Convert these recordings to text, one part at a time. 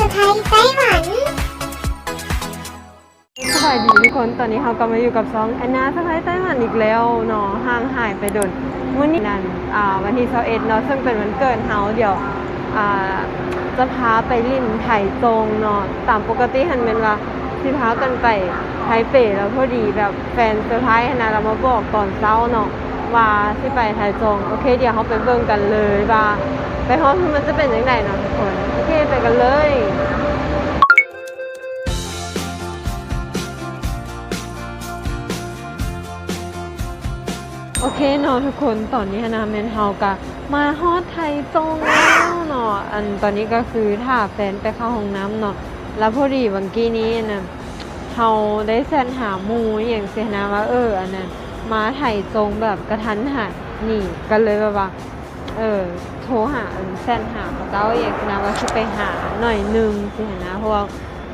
ะพ้ายไต้หวันสวัสดีทุกคนตอนนี้เราก็มาอยู่กับแอนนาสะพ้ายไต้หวันอีกแล้วเนาะห่างหายไปโดนวันนี้นั่นวันที่21เนาะซึ่งเป็นวันเกิดเฮาเดี๋ยวจะพาไปลิ่นไถจงเนาะตามปกติหันเป็นว่าที่พากันไปไทเปแล้วพอดีแบบแฟนเซอร์ไพรส์นะเรามาบอกตอนเช้าเนาะว่าที่ไปไทจงโอเคเดี๋ยวเขาไปเบิ่งกันเลยว่าไปฮอดมันจะเป็นยังไงเนาะทุกคนโอเคไปกันเลยโอเคเนาะทุกคนตอนนี้นะแมนเฮากะมาฮอดไทจงแล้วเนาะตอนนี้ก็คือถ้าแฟนไปเข้าห้องน้ำเนาะแล้วพอดีวันกี้นี้นะเฮาได้แซนหาหมูอย่างเสียนะว่าอันนั้นมาไทจงแบบกระทันหันนี่กันเลยแบบว่าโทรหาแซนหาเขาเจ้าอย่างเสียนะว่าคือไปหาหน่อยนึงเสียนะเพราะว่า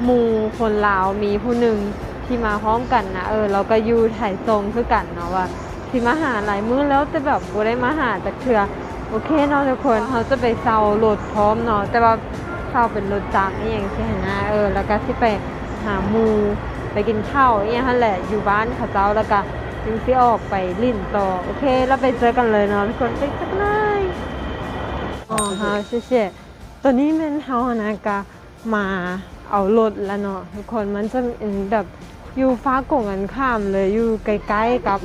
หมูคนลาวมีผู้หนึ่งที่มาพร้อมกันนะเราก็อยู่ไทจงคือกันเนาะว่าที่มาหาหลายมื้อแล้วแต่แบบบ่ได้มาหาจากเทื่อโอเคเนาะทุกคนเขาจะไปเซารถพร้อมเนาะแต่ว่าเซาเป็นรถจักรนี่อย่างที่เห็นนะแล้วก็สิไปหาหมูไปกินข้าวอย่างนั้นแหละอยู่บ้านเขาเจ้าแล้วก็จึงสิออกไปลิ่นต่อโอเคแล้วไปเจอกันเลยเนาะทุกคนไปกันเลยฮะเช่ๆตอนนี้แม่นเฮานะก็มาเอารถแล้วเนาะทุกคนมันจะเป็นแบบอยู่ฟ้ากงกันข้ามเลยอยู่ใกล้ๆกับ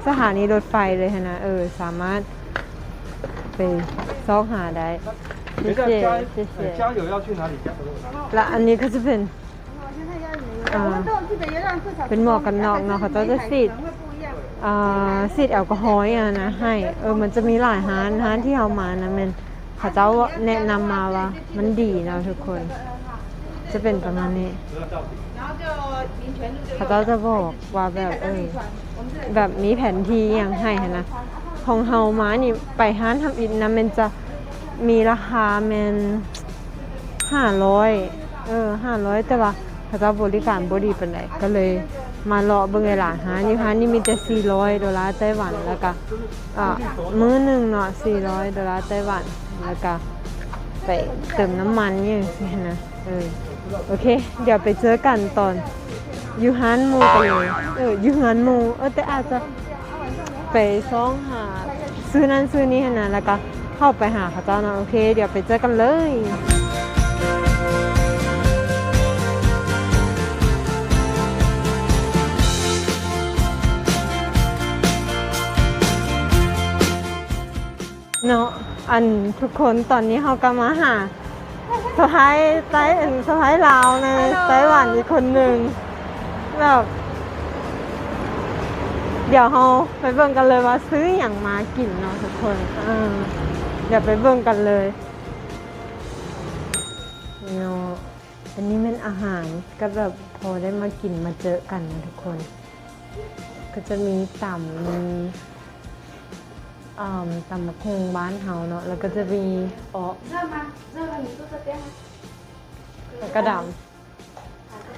สถานีรถไฟเลยนะสามารถไปซอกหาได้谢谢谢谢加油要去哪里加油และอันนี้ก็จะเป็นเป็นหมวกกันน็อกเนาะเขาจะฉีดแอลกอฮอล์นะให้มันจะมีหลายร้านที่เอามานะมันเขาเจ้าแนะนำมาว่ามันดีนะทุกคนจะเป็นประมาณนี้เขาเจ้าจะบอกว่าแบบแบบมีแผนที่อย่างให้นะของเฮามานี่ไปห้านทำอิฐนะมันจะมีราคามัน500แต่ว่าเขาเจ้าบริการบ่ดีปานใดก็เลยมาเลาะเบิ่งหลายร้านนี่มีแต่$400ไต้หวันแล้วก็มื้อหนึงเนาะ$400ไต้หวันแล้วก็ไปเติมน้ำมันอย่างนี้นะโอเคเดี๋ยวไปเจอกันตอนยูฮันมูกันเลยยูฮันมูแต่อาจจะไปซ่องหาซื้อนั่นซื้อนี่นะแล้วก็เข้าไปหาเขาเจ้านะโอเคเดี๋ยวไปเจอกันเลยเนาะทุกคนตอนนี้เขาก็มาหาสะพ้ายลาวในไต้หวันอีกคนหนึ่งแบบเดี๋ยวเราไปเบิ่งกันเลยว่าซื้ออย่างมากินเนาะทุกคนเดี๋ยวไปเบิ่งกันเลยเนาะอันนี้เป็นอาหารก็แบบพอได้มากินมาเจอกันนะทุกคนก็จะมีต่ำมีตำมะคงบ้านเฮาเนาะแล้วก็จะมีแล้วก็ดำ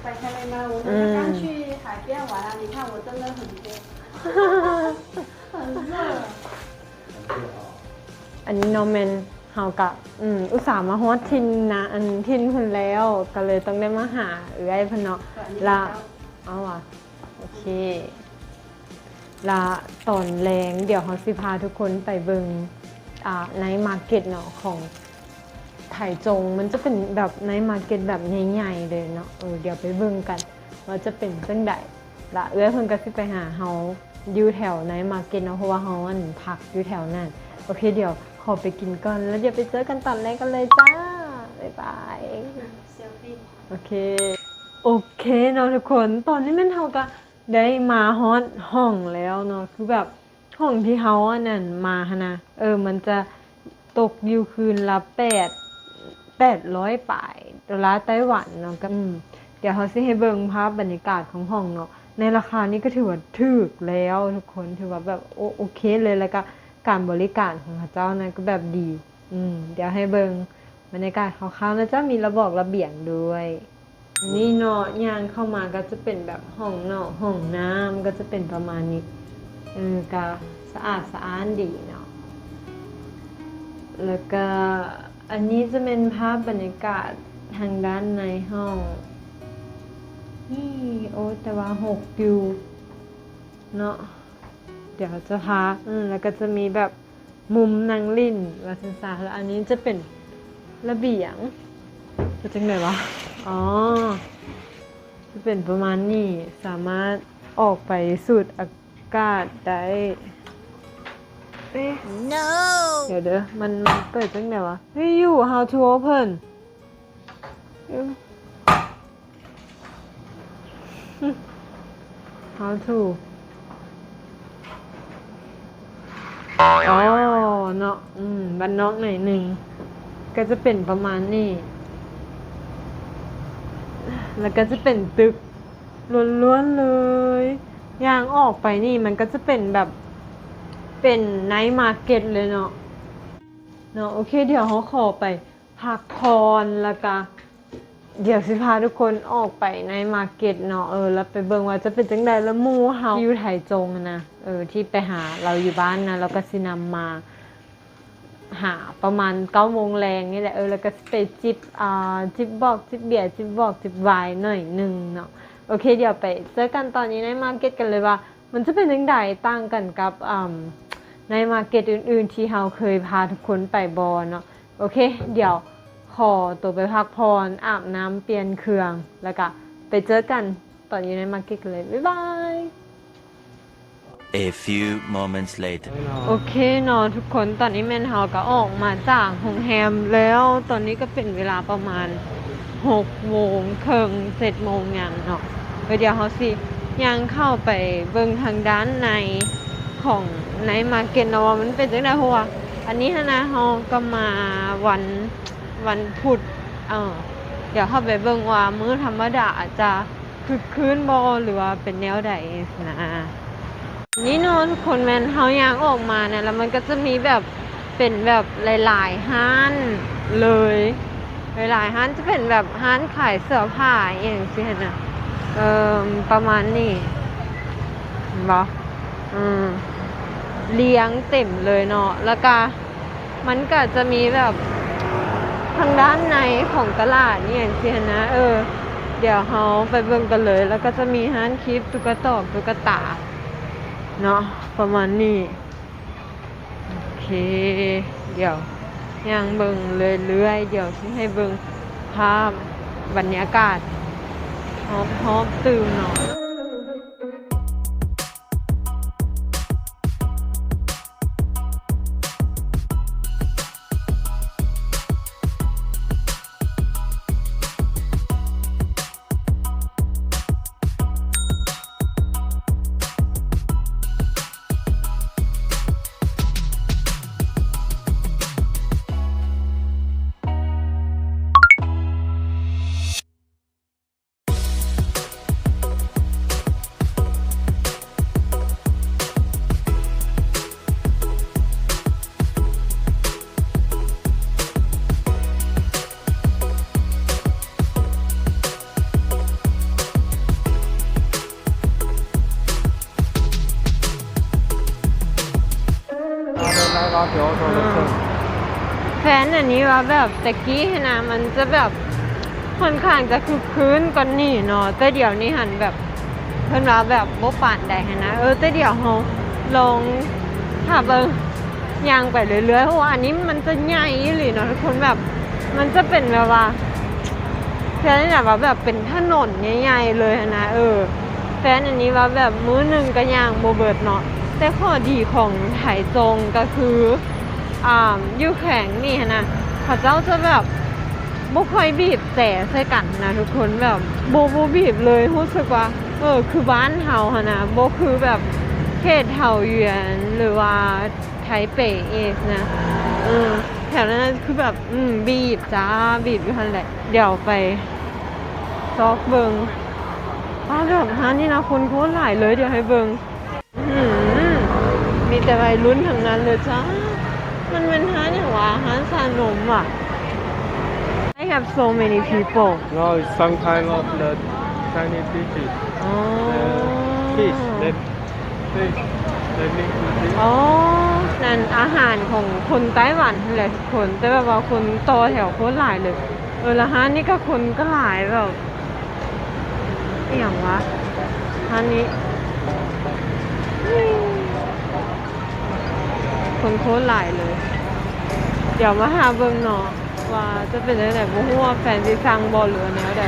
ไปทะเลมา我们刚去海边玩了你看我真的很热很热อันนี้โนเมนเฮากะอุตส่าห์มาฮอดทินนะทินเพิ่นแล้วก็เลยต้องได้มาหาเพิ่นเนาะละเอาว่ะโอเคละตอนแรงเดี๋ยวเฮาสิพาทุกคนไปเบิ่งในมาร์เก็ตเนาะของไถจงมันจะเป็นแบบในมาร์เก็ตแบบใหญ่ๆเลยเนาะเดี๋ยวไปเบิ่งกันว่าจะเป็นจังได๋ละเพิ่นก็สิไปหาเฮาอยู่แถวในมาร์เก็ตเนาะเพราะว่าเฮาพักอยู่แถวนั้นโอเคเดี๋ยวขอไปกินก่อนแล้วเดี๋ยวไปเจอกันตอนแรกกันเลยจ้าบ๊ายบายโอเคเนาะทุกคนตอนนี้แม่นเฮาก็ได้มาฮอตห้องแล้วเนาะคือแบบห้องที่เฮานั่นมานะมันจะตกอยู่คืนละ800 ป่าย$ไต้หวันเนาะก็เดี๋ยวเฮาสิให้เบิ่งภาพบรรยากาศของห้องเนาะในราคานี้ก็ถือว่าถูกแล้วทุกคนถือว่าแบบโอเคเลยแล้วก็การบริการของเขาเจ้านั้นก็แบบดีเดี๋ยวให้เบิ่งบรรยากาศคร่าวๆนะจ๊ะมีระเบียงด้วยนี่เนาะย่างเข้ามาก็จะเป็นแบบห้องเนาะห้องน้ำก็จะเป็นประมาณนี้ก็สะอาดสะอ้านดีเนาะแล้วก็อันนี้จะเป็นภาพบรรยากาศ ทางด้านในห้องนี่โอ้แต่ว่า6อยู่เนาะเดี๋ยวจะพาแล้วก็จะมีแบบมุมนางลิ่นวาสันซาแล้วอันนี้จะเป็นระเบียงจะจังไหนวะอ๋อจะเป็นประมาณนี้สามารถออกไปสูดอากาศได้no เดี๋ยวมันเปิดจังไหนวะเฮ้ยอยู่ how to open how to อ๋อเนาะบ้านนอกหน่อยหนึ่งก็จะเป็นประมาณนี้แล้วก็จะเป็นตึกล้วนๆเลยย่างออกไปนี่มันก็จะเป็นแบบเป็นไนท์มาร์เก็ตเลยเนาะโอเคเดี๋ยวเขาขอไปพักผ่อนแล้วก็เดี๋ยวสิพาทุกคนออกไปในมาร์เก็ตเนาะแล้วไปเบิ่งว่าจะเป็นจังไดแล้วหมู่เฮาอยู่ไถจงนะที่ไปหาเราอยู่บ้านนะแล้วก็สินำมาหาประมาณ 9 โมงแรงนี่แหละแล้วก็ไปจิบบอกจิบเบียร์จิบบอกจิบไวน์หน่อยนึงเนาะโอเคเดี๋ยวไปเจอกันตอนนี้ในมาร์เก็ตกันเลยว่ามันจะเป็นจังไดต่างกันกับในมาร์เก็ตอื่นๆที่เฮาเคยพาทุกคนไปบอเนาะโอเคเดี๋ยวขอตัวไปพักผ่อนอาบน้ำเปลี่ยนเครื่องแล้วก็ไปเจอกันตอนอยู่ในมาร์เก็ตกันเลยบ๊ายบาย A few moments later โอเคเนาะทุกคนตอนนี้แมนเฮาก็ออกมาจากโรงแรมแล้วตอนนี้ก็เป็นเวลาประมาณ6 โมงครึ่ง7 โมงอย่างเนาะเดี๋ยวเฮาสิยังเข้าไปเบิ่งทางด้านในของในมาร์เก็ตเนาะว่ามันเป็นจังได๋เพราะว่าอันนี้นะเฮาก็มาวันพุธเดี๋ยวเข้าไปเบิ่งว่ามื้อธรรมดาอาจจะคึกคืนบ่หรือว่าเป็นแนวใดนะนี่เนาะทุกคนแม่นเฮาย่างออกมาเนี่ยแล้วมันก็จะมีแบบเป็นแบบหลายๆห้านเลยหลายๆห้านจะเป็นแบบห้านขายเสื้อผ้าอย่างซี่นะประมาณนี้เห็นบ่เลี้ยงเต็มเลยเนาะแล้วก็มันก็จะมีแบบทางด้านในของตลาดนี่อย่างซี่นะเดี๋ยวเฮาไปเบิ่งกันเลยแล้วก็จะมีห้านคลิปตุ๊กตาเนาะประมาณนี้โอเคเดี๋ยวย่างเบิ่งเรื่อยๆเดี๋ยวสิให้เบิ่งภาพบรรยากาศหอมตื่มเนาะแฟนอันนี้ว่าแบบตะกี้นะมันจะแบบค่อนข้างจะคึกคืนก่อนนี่เนาะแต่เดี๋ยวนี้หันแบบเพิ่นว่าแบบบ่ปานใดนะแต่เดี๋ยวเฮาลองถ้าเบิ่งย่างไปเรื่อยๆเพราะว่าอันนี้มันจะใหญ่อีหลีเนาะทุกคนแบบมันจะเป็นแบบว่าแฟนนี่แบบเป็นถนนใหญ่ๆเลยนะแฟนอันนี้ว่าแบบมื้อนึงก็ย่างบ่เบิดเนาะแต่ข้อดีของไถจงก็คืออยู่แข็งนี่นะเขาเจ้าจะแบบบ่ค่อยบีบแต่ใส่กันนะทุกคนแบบบ่บีบเลยรู้สึกว่าคือบ้านเฮาหั่นนะบ่คือแบบเขตเฮาหยวนหรือว่าไทเปเองนะแถวนั้นคือแบบบีบจ้าบีบอยู่หั่นแหละเดี๋ยวไปซอกเบิ่งแบบร้านนี่นะคนโคตรหลายเลยเดี๋ยวให้เบิ่งมีแต่วัยรุ่นทั้งนั้นเลยจ้ามันเป็นร้านอย่างว่าร้านชานมอ่ะ I have so many people No, it's some kind of the Chinese dishes. Fish, let me eat. อ๋อนั่นอาหารของคนไต้หวันแหละทุกคนแต่แบบว่าคนโตแถวโคตรหลายเลย แล้วร้านนี้ก็คนก็หลายแบบอหย่างวะร้านนี้คนโคตรหลายเลย เดี๋ยวมาหาเบิ่งเนาะว่าจะเป็นยังไงบ่ฮู้ว่าแฟนสิสั่งบ่หรือแนวใด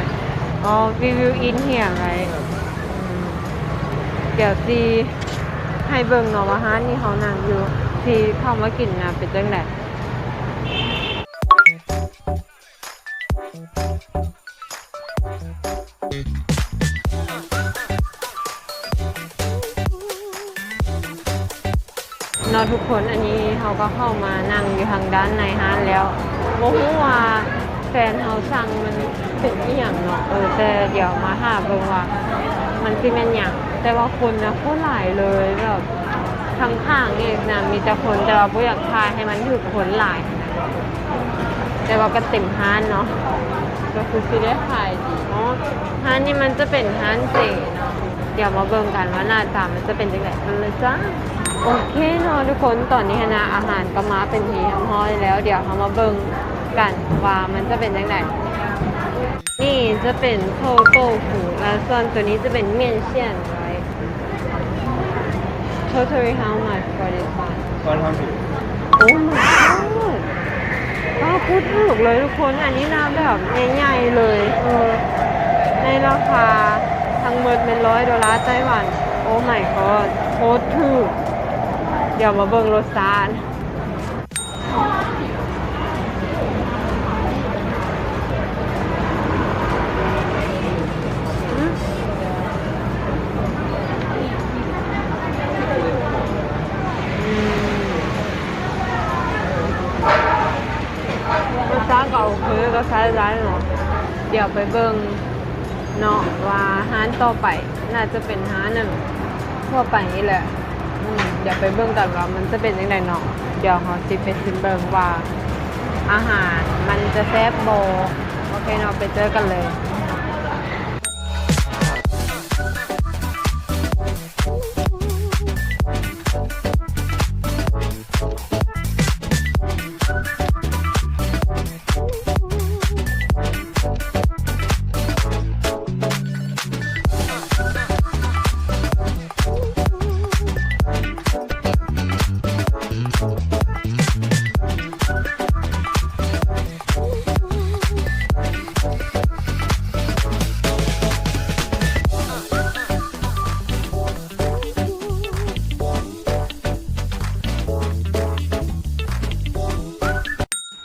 อ๋อ we will eat here right เดี๋ยวสิให้เบิ่งเนาะว่าร้านนี้เขานั่งอยู่ที่เข้ามากินน่ะเป็นจังไดเนาะทุกคนอันนี้เขาก็เข้ามานั่งอยู่ทางด้านในร้านแล้วบ่ฮู้ว่าแฟนเขาสั่งมันเป็นอีหยังเนาะแต่เดี๋ยวมาหาเบิ่งว่ามันสิแม่นหยังแต่ว่าคนนะโคตรหลายเลยแบบข้างๆนี่นะมีแต่คนแต่ว่าบ่อยากถ่ายให้มันถูกคนหลายแต่ว่าก็เต็มร้านเนาะก็คือสิได้ถ่ายดีเนาะร้านนี้มันจะเป็นร้านเจเนาะเดี๋ยวมาเบิ่งกันว่าหน้าตามันจะเป็นจังได๋กันเลยจ้าโอเคเนาะทุกคนตอนนี้นะอาหารก็มาเป็นที่เรียบร้อยแล้วเดี๋ยวเรามาเบิ่งกันว่ามันจะเป็นจังไดนี่จะเป็นโทโต้ฟูแล้วส่วนตัวนี้จะเป็นเมี่ยนเซี่ยนไว้ Totally how much for this one 100 โอ้ my god ก็พูดถูกเลยทุกคนอันนี้นะแบบใหญ่ๆเลยในราคาทั้งหมดเป็น$100ไต้หวันโอ้ my god โคตรถูกเดี๋ยวมาเบิ่งรสชาติรสชาติก็โอเคก็ใช้ได้เนาะเดี๋ยวไปเบิ่งเนาะว่าร้านต่อไปน่าจะเป็นร้านหนึ่งทั่วไปนี่แหละเดี๋ยวไปเบิ่งกันว่ามันจะเป็นยังไงเนาะเดี๋ยวเราสิไปชิมเบิ่งว่าอาหารมันจะแซ่บบ่โอเคเนาะไปเจอกันเลย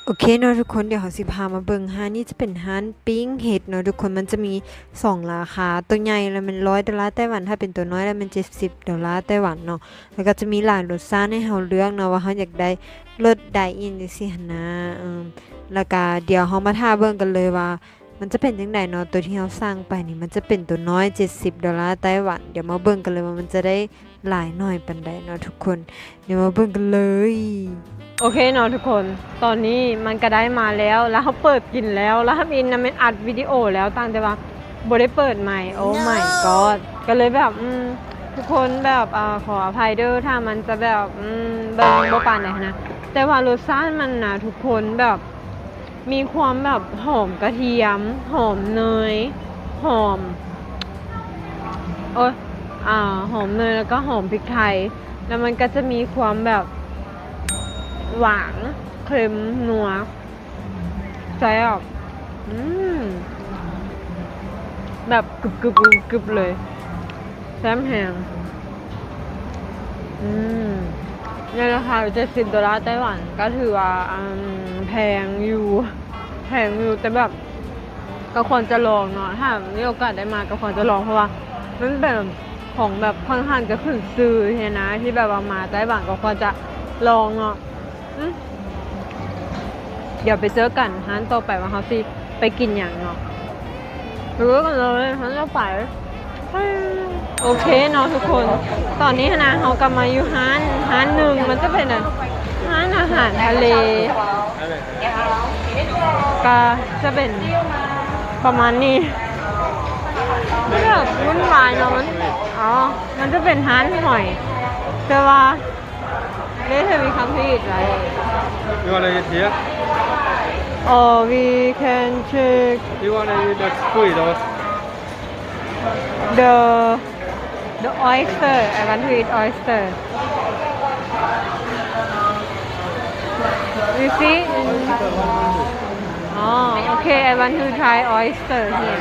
โอเคเนาะทุกคนเดี๋ยวเขาสิพามาเบิ่งร้านนี้จะเป็นร้านปิ้งเห็ดเนาะทุกคนมันจะมี2ราคาตัวใหญ่แล้วมัน$100ไต้หวันถ้าเป็นตัวน้อยแล้วมัน$70ไต้หวันเนาะแล้วก็จะมีหลายรสชาติให้เฮาเลือกเนาะว่าเฮาอยากได้รสใดอินจังซี่หั่นนะแล้วก็เดี๋ยวเฮามาท่าเบิ่งกันเลยว่ามันจะเป็นจังได๋เนาะตัวที่เฮาสั่งไปนี่มันจะเป็นตัวน้อย$70ไต้หวันเดี๋ยวมาเบิ่งกันเลยว่ามันจะได้หลายน้อยปานใดเนาะทุกคนเดี๋ยวมาเบิ่งกันเลยโอเคเนาะทุกคนตอนนี้มันก็ได้มาแล้วแล้วเขาเปิดกินแล้วแล้วมินน่ะมันอัดวิดีโอแล้วตั้งแต่ว่าบ่ได้เปิดใหม่โอ้ my god ก็เลยแบบทุกคนแบบขออภัยเด้อถ้ามันจะแบบเบิ่งบ่ปานใดนะแต่ว่ารสชาติมันนะทุกคนแบบมีความแบบหอมกระเทียมหอมเนยหอมหอมเนยแล้วก็หอมพริกไทยแล้วมันก็จะมีความแบบหวานเค็มนัวแซ่บแบบกึบเลยแซ่บแห้งในราคา$70ไต้หวันก็ถือว่าแพงอยู่แต่แบบก็ควรจะลองเนาะถ้ามีโอกาสได้มาก็ควรจะลองเพราะว่ามันแบบของแบบค่อนข้างจะขึ้นชื่อใช่นะที่แบบว่ามาไต้หวันก็ควรจะลองเนาะเดี๋ยวไปเจอกันร้านต่อไปว่าเขาสิไปกินอย่างเนาะรู้กันเลยร้านต่อไปโอเคเนาะทุกคนตอนนี้นะเขากำลังอยู่ร้านหนึ่งมันจะเป็นร้านอาหารทะเลก็จะเป็นประมาณนี้ไม่แบบวุ่นวายเนาะมันจะเป็นร้านหอยแต่ว่าไม่เคยมีคำพูดอะไรYou want to eat here? or we can check You want to eat the squid or the oyster. I want to eat oyster. You see? Oh, okay. I want to try oyster here.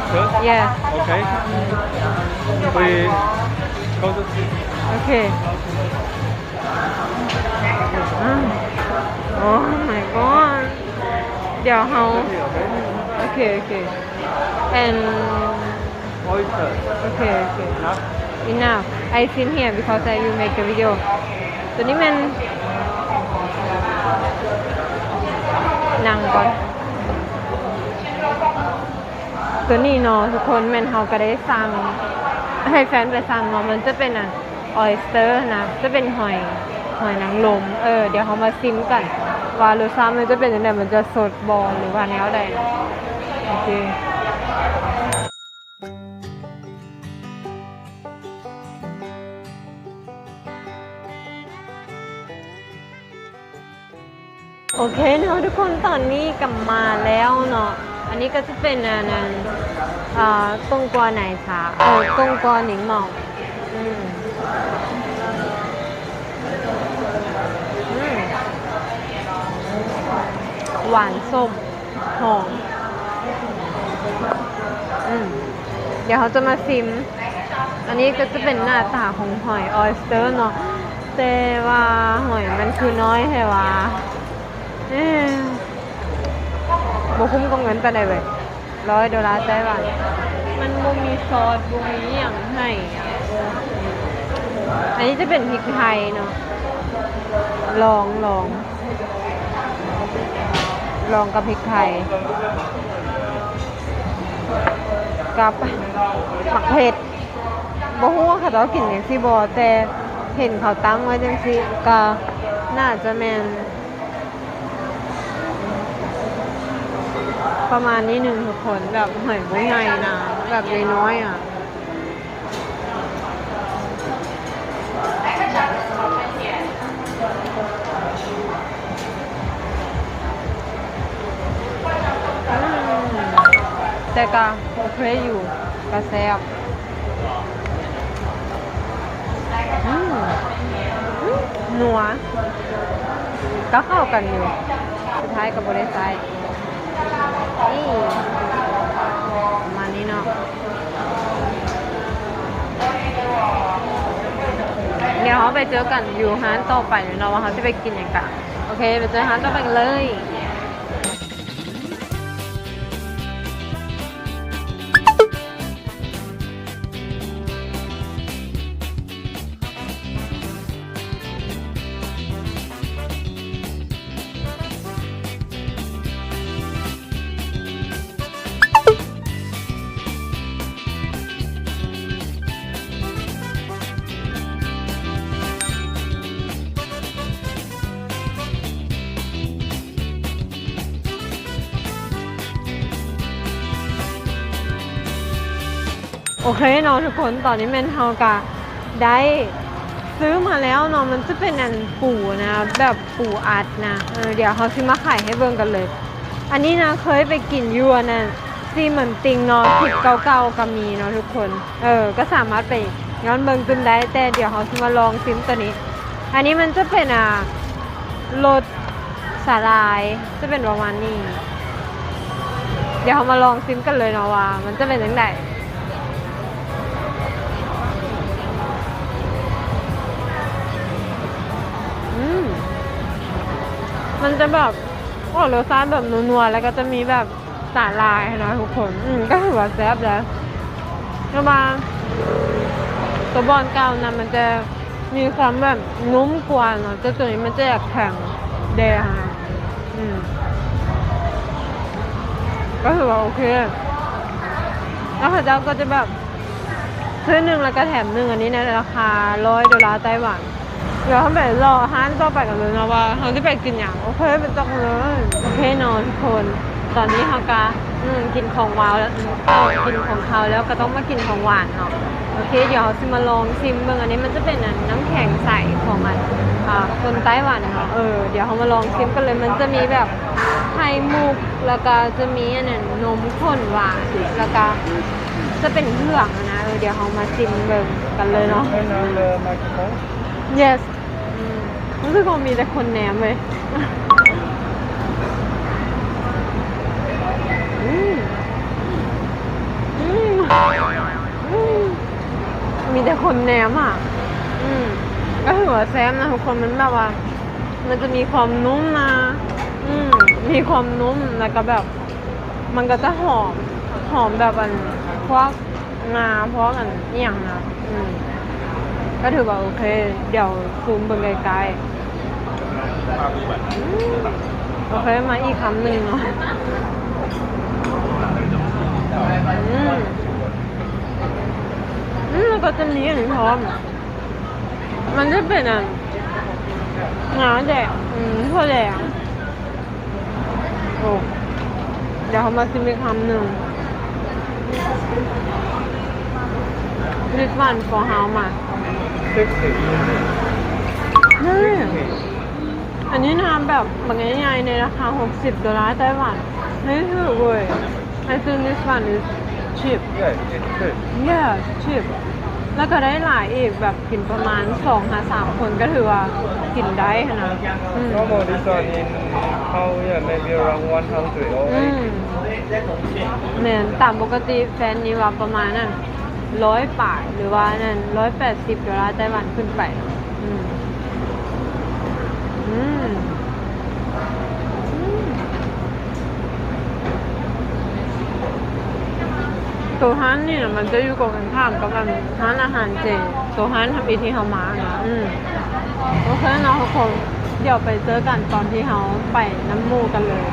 Sure? Yeah. Okay. We go to see. Okay. Oh my god. เดี๋ยวเขา Okay, okay. And Oyster. okay, okay. Enough? Enough. I sit here because I will make a video. ตัวนี้มันนั่งก่อน ตัวนี้เนาะทุกคนแม่นเฮาก็ได้สั่งให้แฟนไปสั่งเนาะมันจะเป็นออยสเตอร์นะ จะเป็นหอยนางรมเดี๋ยวเขามาซิมกันว่ารสชาติมันจะเป็นยังไงมันจะสดบอลหรือว่าแนวใดโอเคโอเคเนาะทุกคนตอนนี้กลับมาแล้วเนาะอันนี้ก็จะเป็นต้งกวาไหนชาต้งกวาหนิงเหมาหวานส้มหอมเดี๋ยวเขาจะมาซิมอันนี้ก็จะเป็นหน้าตาของหอยออยสเตอร์เนาะแต่ว่าหอยมันคือน้อยแต่ว่าบ่คุ้มกับเงินไปไหนเลย$100ไต้หวันมันบ่มีซอสบ่มีอย่างให้อันนี้จะเป็นพริกไทยเนาะลองกับพริกไทยกับหมักเผ็ดบ่ฮู้ว่าเขาจะกินจังซี่บ่แต่เห็นเขาตั้งไว้จังซี่ก็น่าจะแม่นประมาณนี้หนึ่งทุกคนแบบหอยไม่ใหญ่นะแบบน้อยอ่ะแต่ก็โอเคอยู่ก็แซ่บนัวก็เข้ากันอยู่สุดท้ายกับบริษัทนี่ประมาณนี้เนาะเดี๋ยวเขาไปเจอกันอยู่ร้านต่อไปเนาะว่าเขาจะไปกินอย่างไรโอเคไปเจอร้านต่อไปกันเลยโอเคเนาะทุกคนตอนนี้แมนเฮากะได้ซื้อมาแล้วเนาะมันจะเป็นปูนะแบบปูอัดนะเดี๋ยวเขาซื้อมาขายให้เบิ่งกันเลยอันนี้นะเคยไปกินยัวนะซีเหมือนติงเนาะผิดเก่าๆก็มีเนาะทุกคนก็สามารถไปย้อนเบิ่งซึมได้แต่เดี๋ยวเขาซื้อมาลองซิมตัวนี้อันนี้มันจะเป็นรสสาลายจะเป็นประมาณนี้เดี๋ยวเขามาลองซิมกันเลยเนาะว่ามันจะเป็นยังไงมันจะแบบรสชาติแบบนัวๆแล้วก็จะมีแบบสาลายนะทุกคนก็ถือว่าแซ่บแล้วแล้วมาตัวบอลเก่านะมันจะมีความแบบนุ่มกว่าเนาะแต่ตัวนี้มันจะอยากแข็งแดงก็ถือว่าโอเคแล้วพระเจ้าก็จะแบบซื้อ1แล้วก็แถม1อันนี้ในราคา$100ไต้หวันเดี๋ยวเขาไปรอห้านต่อไปกันเลยนะว่าเขาจะไปกินอย่างโอเคไปจังเลยโอเคนอนทุกคนตอนนี้เขาก็กินของหวานแล้วกินของเขาแล้วก็ต้องมากินของหวานเนาะโอเคเดี๋ยวเขาจะมาลองชิมเบื้องอันนี้มันจะเป็นน้ำแข็งใสของคนไต้หวันเนาะเดี๋ยวเขามาลองชิมกันเลยมันจะมีแบบไฮ ไข่มุกแล้วก็จะมีอันนั้นนมข้นหวานแล้วก็จะเป็นเครื่องนะเดี๋ยวเรามาชิมเบิ่งกันเลยเนาะ Turn on the microphone. yes รู้สึกว่ามีแต่คนแหนมเลยมีแต่คนแหนมอ่ะก็ถือว่าแซมนะทุกคนมันแบบว่า มันจะมีความนุ่มนะมีความนุ่มแล้วก็แบบ มันก็จะหอมแบบอันพวกงาพวกอันอหย่างนะก็ถือว่าโอเค เดี๋ยวซูมเบิ่งไกลๆโอเคมาอีกคำหนึ่งเนาะแล้วก็จะมีอย่างนี้พร้อมมันจะเป็นอันงาแดงถั่วแดงโอ้เดี๋ยวเขามาชิมอีกคำหนึ่ง This one for how much 60. นี่อันนี้นะแบบง่ายๆในราคา$60ไต้หวันไม่ถูกเว้ย I think this one is cheap Yeah, it's good. yeah cheap แล้วก็ได้หลายอีกแบบกินประมาณ2-3 คนก็ถือว่ากินได้ขนาดNormal this one in how maybe around 100 or เหมือนตามปกติแฟนนี่ว่าประมาณนั้น100 บาทหรือว่านั่น$180ไต้หวันขึ้นไปตัวฮันนี่นะมันจะอยู่ตรงกันข้ามกับมันร้านอาหารเจตัวฮันทำอีที่เฮามานะโอเคเนาะทุกคนเดี๋ยวไปเจอกันตอนที่เฮาไปน้ำมูกันเลย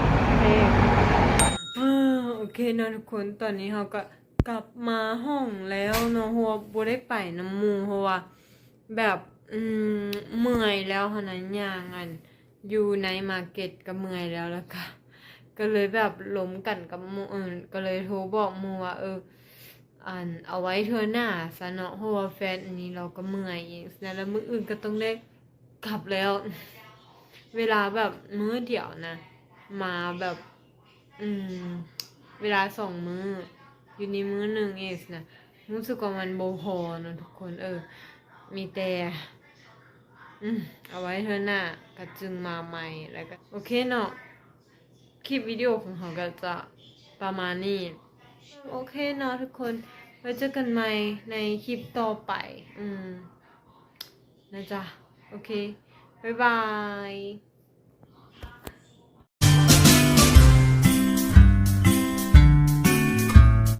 โอเคเนาะทุกคนตอนนี้เฮาก็กลับมาห้องแล้วเนาะหัวบ่ได้ไปน้ำมูเพราะว่าแบบเมื่อยแล้วขนาดย่างอันอยู่ในมาร์เก็ตก็เมื่อยแล้วก็เลยแบบล้มกันกับหมู่ก็เลยโทรบอกหมู่ว่าเอาไว้เธอหน้าซะเนาะเพราะว่าแฟนอันนี้เราก็เมื่อยอีกแล้วมื้ออื่นก็ต้องได้กลับแล้ว เวลาแบบมื้อเดียวนะมาแบบเวลา2 มื้ออยู่ในมื้อหนึ่งเองนะรู้สึกว่ามันบ่พอเนาะทุกคนมีแต่เอาไว้เธอหน้าก็จึงมาใหม่แล้วก็โอเคเนาะคลิปวิดีโอของเขาก็จะประมาณนี้โอเคเนาะทุกคนไว้เจอกันใหม่ในคลิปต่อไปนะจ๊ะโอเคบ๊ายบาย